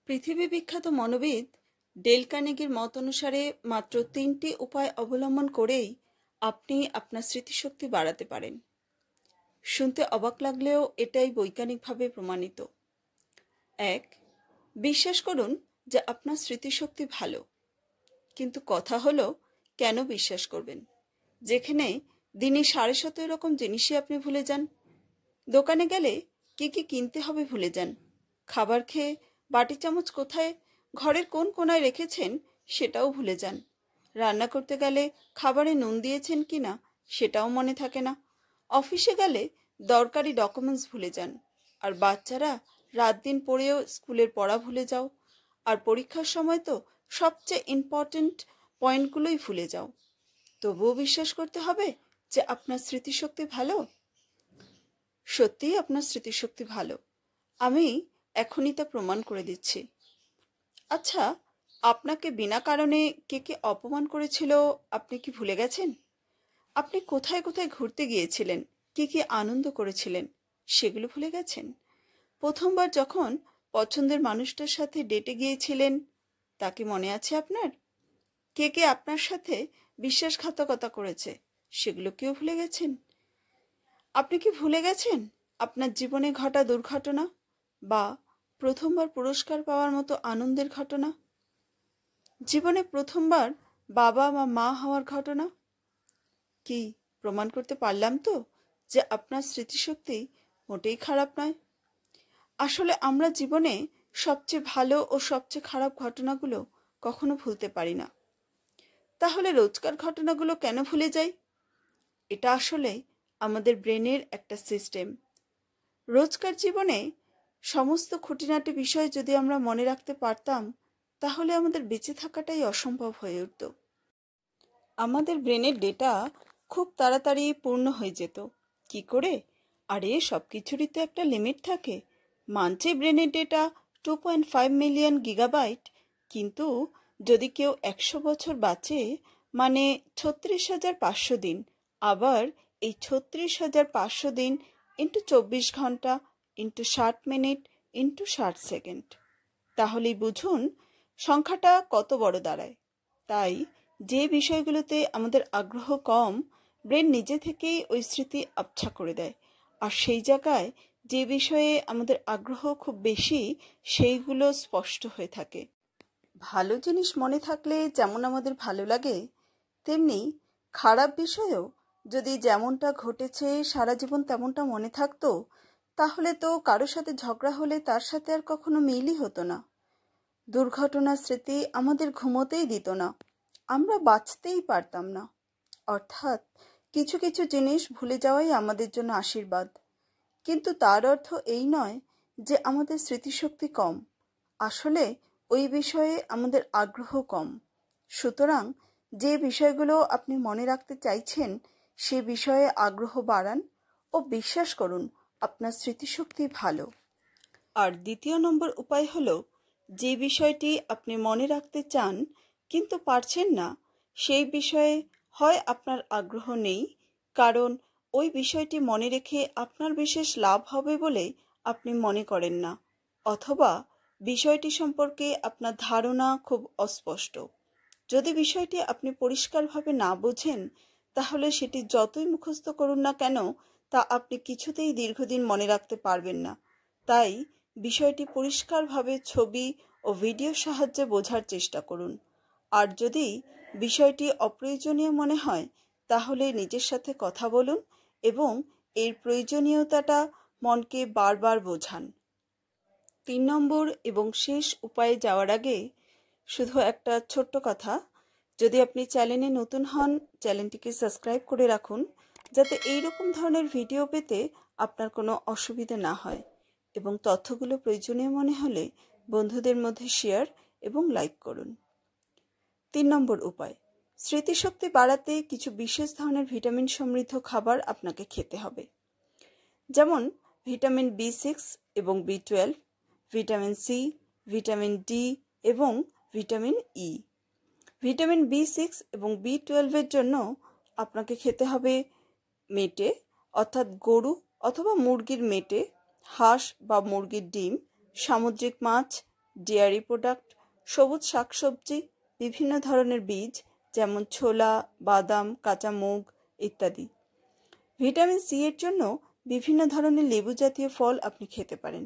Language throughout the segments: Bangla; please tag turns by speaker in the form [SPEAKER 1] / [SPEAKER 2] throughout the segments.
[SPEAKER 1] পৃথিবী বিখ্যাত মনোবিদ ডেল কার্নেগির মত অনুসারে মাত্র 3টি উপায় অবলম্বন করেই আপনি আপনার স্মৃতিশক্তি বাড়াতে পারেন। শুনতে অবাক লাগলেও এটাই বৈজ্ঞানিকভাবে প্রমাণিত। 1. বিশ্বাস করুন যে আপনার স্মৃতিশক্তি ভালো। কিন্তু কথা হলো, কেন বিশ্বাস করবেন? যেখানে দিনে 17.5 রকম জিনিসই আপনি ভুলে যান। দোকানে গেলে কি কি কিনতে হবে ভুলে যান। খাবার খেয়ে বাটি চামচ কোথায়, ঘরের কোন কোনায় রেখেছেন সেটাও ভুলে যান। রান্না করতে গেলে খাবারে নুন দিয়েছেন কিনা সেটাও মনে থাকে না। অফিসে গেলে দরকারি ডকুমেন্টস ভুলে যান। আর বাচ্চারা রাত দিন পড়েও স্কুলের পড়া ভুলে যাও। আর পরীক্ষার সময় তো সবচেয়ে ইম্পর্ট্যান্ট পয়েন্টগুলোই ভুলে যাও। তবুও বিশ্বাস করতে হবে যে আপনার স্মৃতিশক্তি ভালো। সত্যিই আপনার স্মৃতিশক্তি ভালো। আমি এখনই তা প্রমাণ করে দিচ্ছি। আচ্ছা, আপনাকে বিনা কারণে কে কে অপমান করেছিল আপনি কি ভুলে গেছেন? আপনি কোথায় কোথায় ঘুরতে গিয়েছিলেন, কি কি আনন্দ করেছিলেন সেগুলো ভুলে গেছেন? প্রথমবার যখন পছন্দের মানুষটার সাথে ডেটে গিয়েছিলেন তা কি মনে আছে আপনার? কে কে আপনার সাথে বিশ্বাসঘাতকতা করেছে সেগুলো কেউ ভুলে গেছেন? আপনি কি ভুলে গেছেন আপনার জীবনে ঘটা দুর্ঘটনা বা প্রথমবার পুরস্কার পাওয়ার মতো আনন্দের ঘটনা? জীবনে প্রথমবার বাবা বা মা হওয়ার ঘটনা? কি প্রমাণ করতে পারলাম তো যে আপনার স্মৃতিশক্তি মোটেই খারাপ নয়। আসলে আমরা জীবনে সবচেয়ে ভালো ও সবচেয়ে খারাপ ঘটনাগুলো কখনো ভুলতে পারি না। তাহলে রোজকার ঘটনাগুলো কেন ভুলে যাই? এটা আসলে আমাদের ব্রেনের একটা সিস্টেম। রোজকার জীবনে সমস্ত খুঁটিনাটি বিষয় যদি আমরা মনে রাখতে পারতাম তাহলে আমাদের বেঁচে থাকাটাই অসম্ভব হয়ে উঠত। আমাদের ব্রেনের ডেটা খুব তাড়াতাড়ি পূর্ণ হয়ে যেত। কি করে? আরে সব কিছুরই তো একটা লিমিট থাকে। মানছে ব্রেনের ডেটা 2.5 মিলিয়ন গিগাবাইট, কিন্তু যদি কেউ 100 বছর বাঁচে মানে 36,500 দিন, আবার এই 36,500 দিন ইন্টু 24 ঘন্টা ইন্টু 60 মিনিট ইন্টু 60 সেকেন্ড, তাহলেই বুঝুন সংখ্যাটা কত বড় দাঁড়ায়। তাই যে বিষয়গুলোতে আমাদের আগ্রহ কম, ব্রেন নিজে থেকেই ওই স্মৃতি আবছা করে দেয়। আর সেই জায়গায় যে বিষয়ে আমাদের আগ্রহ খুব বেশি সেইগুলো স্পষ্ট হয়ে থাকে। ভালো জিনিস মনে থাকলে যেমন আমাদের ভালো লাগে, তেমনি খারাপ বিষয়েও যদি যেমনটা ঘটেছে সারা জীবন তেমনটা মনে থাকতো, তাহলে তো কারোর সাথে ঝগড়া হলে তার সাথে আর কখনো মিলই হতো না। দুর্ঘটনার স্মৃতি আমাদের ঘুমোতেই দিত না, আমরা বাঁচতেই পারতাম না। অর্থাৎ কিছু কিছু জিনিস ভুলে যাওয়াই আমাদের জন্য আশীর্বাদ। কিন্তু তার অর্থ এই নয় যে আমাদের স্মৃতিশক্তি কম। আসলে ওই বিষয়ে আমাদের আগ্রহ কম। সুতরাং যে বিষয়গুলো আপনি মনে রাখতে চাইছেন সে বিষয়ে আগ্রহ বাড়ান ও বিশ্বাস করুন আপনার স্মৃতিশক্তি ভালো। আর দ্বিতীয় নম্বর উপায় হলো, যে বিষয়টি আপনি মনে রাখতে চান কিন্তু পারছেন না সেই বিষয়ে হয় আপনার আগ্রহ নেই, কারণ ওই বিষয়টি মনে রেখে আপনার বিশেষ লাভ হবে বলে আপনি মনে করেন না, অথবা বিষয়টি সম্পর্কে আপনার ধারণা খুব অস্পষ্ট। যদি বিষয়টি আপনি পরিষ্কারভাবে না বোঝেন তাহলে সেটি যতই মুখস্থ করুন না কেন তা আপনি কিছুতেই দীর্ঘদিন মনে রাখতে পারবেন না। তাই বিষয়টি পরিষ্কারভাবে ছবি ও ভিডিওর সাহায্যে বোঝার চেষ্টা করুন। আর যদি বিষয়টি অপ্রয়োজনীয় মনে হয় তাহলে নিজের সাথে কথা বলুন এবং এর প্রয়োজনীয়তাটা মনকে বারবার বোঝান। 3 নম্বর এবং শেষ উপায়ে যাওয়ার আগে শুধু একটা ছোট্ট কথা, যদি আপনি চ্যানেলে নতুন হন চ্যানেলটিকে সাবস্ক্রাইব করে রাখুন যাতে এই রকম ধরনের ভিডিও পেতে আপনার কোনো অসুবিধা না হয়, এবং তথ্যগুলো প্রয়োজনীয় মনে হলে বন্ধুদের মধ্যে শেয়ার এবং লাইক করুন। 3 নম্বর উপায়, স্মৃতিশক্তি বাড়াতে কিছু বিশেষ ধরনের ভিটামিন সমৃদ্ধ খাবার আপনাকে খেতে হবে। যেমন ভিটামিন B6 এবং B12, vitamin C, vitamin D এবং ভিটামিন ই। ভিটামিন B6 এবং B12 এর জন্য আপনাকে খেতে হবে মেটে অর্থাৎ গরু অথবা মুরগির মেটে, হাঁস বা মুরগির ডিম, সামুদ্রিক মাছ, ডেয়ারি প্রোডাক্ট, সবুজ শাকসবজি, বিভিন্ন ধরনের বীজ যেমন ছোলা, বাদাম, কাঁচা মুগ ইত্যাদি। ভিটামিন সি এর জন্য বিভিন্ন ধরনের লেবু জাতীয় ফল আপনি খেতে পারেন,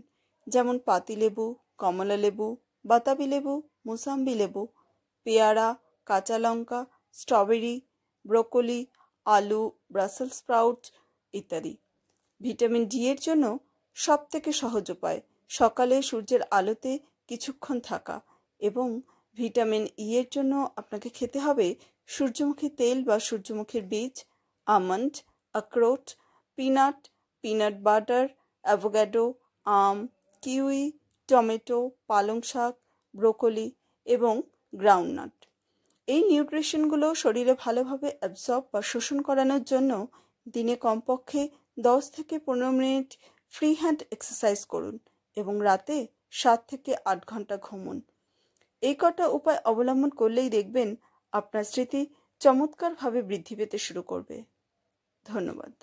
[SPEAKER 1] যেমন পাতিলেবু, কমলা লেবু, বাতাবি লেবু, মুসাম্বি লেবু, পেয়ারা, কাঁচা লঙ্কা, স্ট্রবেরি, ব্রোকলি, আলু, ব্রাসেলস স্প্রাউট ইত্যাদি। ভিটামিন ডি এর জন্য সবথেকে সহজ উপায় সকালে সূর্যের আলোতে কিছুক্ষণ থাকা, এবং ভিটামিন ই এর জন্য আপনাকে খেতে হবে সূর্যমুখী তেল বা সূর্যমুখীর বীজ, আমন্ড, আখরোট, পিনাট, পিনাট বাটার, অ্যাভোক্যাডো, আম, কিউই, টমেটো, পালং শাক, ব্রোকলি এবং গ্রাউন্ডনাট। এই নিউট্রিশনগুলো শরীরে ভালোভাবে অ্যাবসর্ব বা শোষণ করানোর জন্য দিনে কমপক্ষে 10 থেকে 15 মিনিট ফ্রি হ্যান্ড এক্সারসাইজ করুন এবং রাতে 7 থেকে 8 ঘন্টা ঘুমুন। এই কটা উপায় অবলম্বন করলেই দেখবেন আপনার স্মৃতি চমৎকারভাবে বৃদ্ধি পেতে শুরু করবে। ধন্যবাদ।